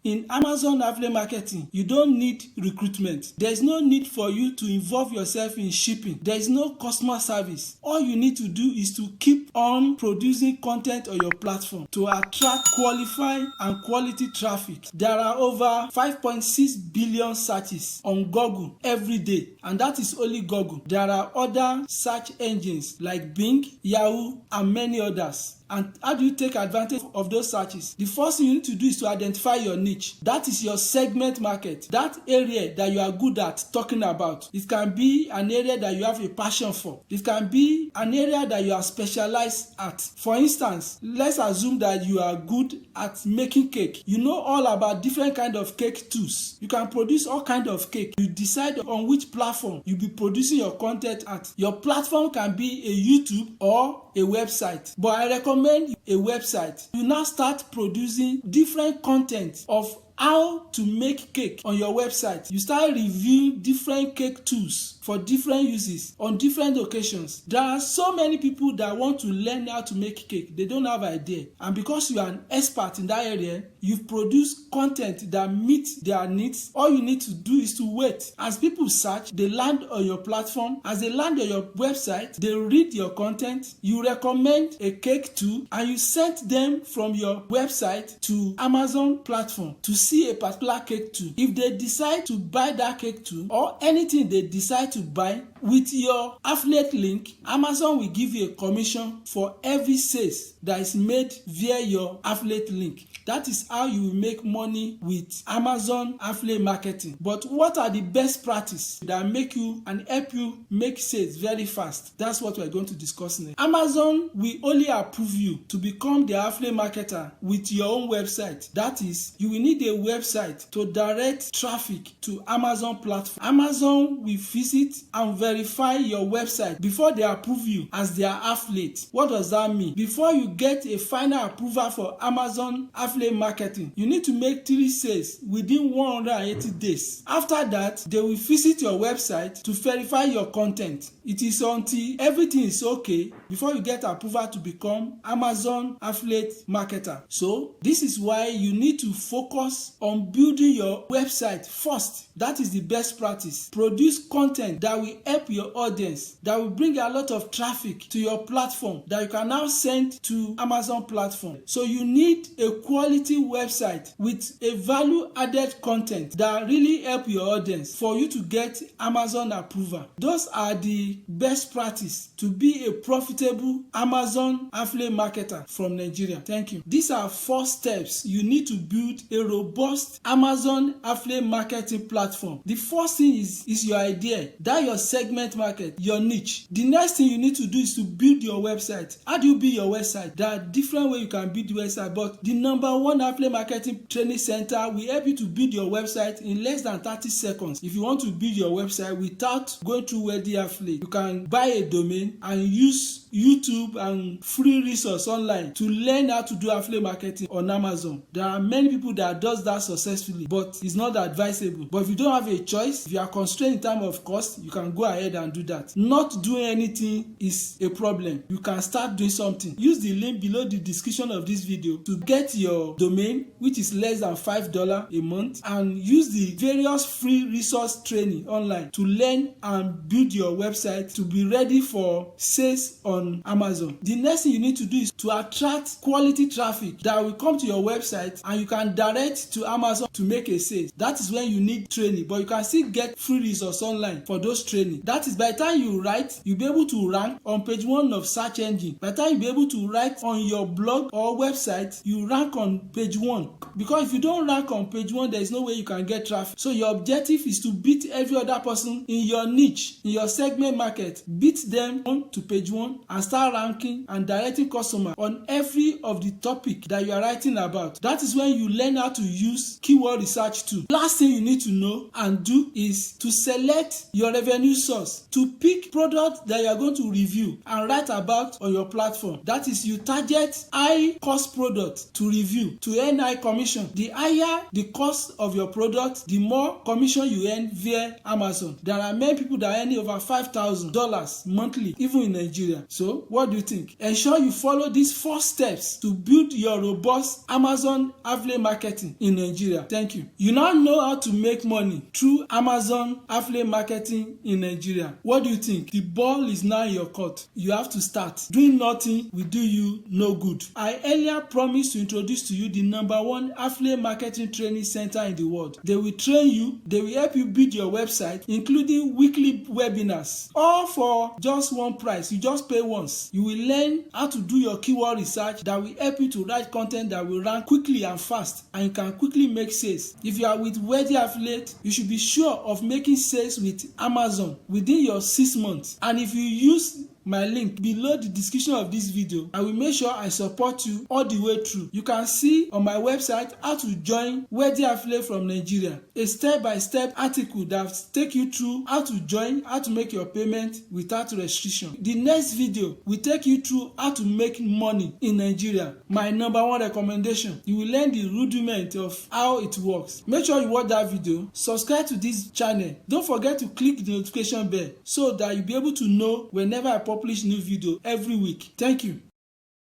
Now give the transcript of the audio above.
In Amazon affiliate marketing, you don't need recruitment. There is no need for you to involve yourself in shipping. There is no customer service. All you need to do is to keep on producing content on your platform to attract qualified and quality traffic. There are over 5.6 billion searches on Google every day, and that is only Google. There are other search engines like Bing, Yahoo, and many others. And how do you take advantage of those searches? The first thing you need to do is to identify your niche. That is your segment market. That area that you are good at talking about. It can be an area that you have a passion for. It can be an area that you are specialized at. For instance, let's assume that you are good at making cake. You know all about different kind of cake tools. You can produce all kind of cake. You decide on which platform you'll be producing your content at. Your platform can be a YouTube or a website, but I recommend a website. You now start producing different content of how to make cake on your website. You start reviewing different cake tools for different uses on different occasions. There are so many people that want to learn how to make cake. They don't have idea. And because you are an expert in that area, you've produced content that meets their needs. All you need to do is to wait. As people search, they land on your platform. As they land on your website, they read your content. You recommend a cake tool and you send them from your website to Amazon platform to see a particular cake tool. If they decide to buy that cake tool or anything they decide to buy with your affiliate link, Amazon will give you a commission for every sales that is made via your affiliate link. That is how you will make money with Amazon affiliate marketing. But what are the best practices that make you and help you make sales very fast? That's what we're going to discuss next. Amazon will only approve you to become the affiliate marketer with your own website. That is, you will need a website to direct traffic to Amazon platform. Amazon will visit and verify your website before they approve you as their affiliate. What does that mean? Before you get a final approval for Amazon affiliate marketing, you need to make 3 sales within 180 days. After that, they will visit your website to verify your content. It is until everything is okay before you get approval to become Amazon affiliate marketer. So this is why you need to focus on building your website first. That is the best practice. Produce content that will help your audience, that will bring a lot of traffic to your platform that you can now send to Amazon platform. So you need a quality website with a value added content that really help your audience for you to get Amazon approval. Those are the best practice to be a profitable Amazon affiliate marketer from Nigeria. Thank you. These are 4 steps you need to build a robust Amazon affiliate marketing platform. The first thing is your idea, that your segment market, your niche. The next thing you need to do is to build your website. How do you build your website? There are different ways you can build your website, but the number one affiliate marketing training center will help you to build your website in less than 30 seconds. If you want to build your website without going through Wealthy Affiliate, you can buy a domain and use YouTube and free resource online to learn how to do affiliate marketing on Amazon. There are many people that does that successfully, but it's not advisable. But if you don't have a choice, if you are constrained in terms of cost, you can go ahead and do that. Not doing anything is a problem. You can start doing something. Use the link below the description of this video to get your domain, which is less than $5 a month, and use the various free resource training online to learn and build your website to be ready for sales on Amazon. The next thing you need to do is to attract quality traffic that will come to your website and you can direct to Amazon to make a sale. That is when you need training, but you can still get free resource online for those training. That is, by the time you write, you'll be able to rank on page 1 of search engine. By the time you'll be able to write on your blog or website, you rank on page 1. Because if you don't rank on page 1, there is no way you can get traffic. So your objective is to beat every other person in your niche, in your segment market. Beat them on to page 1 and start ranking and directing customers on every of the topic that you are writing about. That is when you learn how to use keyword research tool. Last thing you need to know and do is to select your revenue source. features to pick products that you are going to review and write about on your platform. That is, you target high cost products to review to earn high commission. The higher the cost of your product, the more commission you earn via Amazon. There are many people that earn over $5,000 monthly, even in Nigeria. So what do you think? Ensure you follow these 4 steps to build your robust Amazon affiliate marketing in Nigeria. Thank you. You now know how to make money through Amazon affiliate marketing in Nigeria. What do you think? The ball is now in your court. You have to start. Doing nothing will do you no good. I earlier promised to introduce to you the #1 affiliate marketing training center in the world. They will train you. They will help you build your website, including weekly webinars, all for just one price. You just pay once. You will learn how to do your keyword research that will help you to write content that will rank quickly and fast, and you can quickly make sales. If you are with Wealthy Affiliate, you should be sure of making sales with Amazon within your 6 months. And if you use my link below the description of this video, I will make sure I support you all the way through. You can see on my website how to join Wealthy Affiliate from Nigeria, a step-by-step article that take you through how to join, how to make your payment without restriction. The next video will take you through how to make money in Nigeria. My #1 recommendation. You will learn the rudiment of how it works. Make sure you watch that video. Subscribe to this channel. Don't forget to click the notification bell so that you'll be able to know whenever I publish new video every week. Thank you.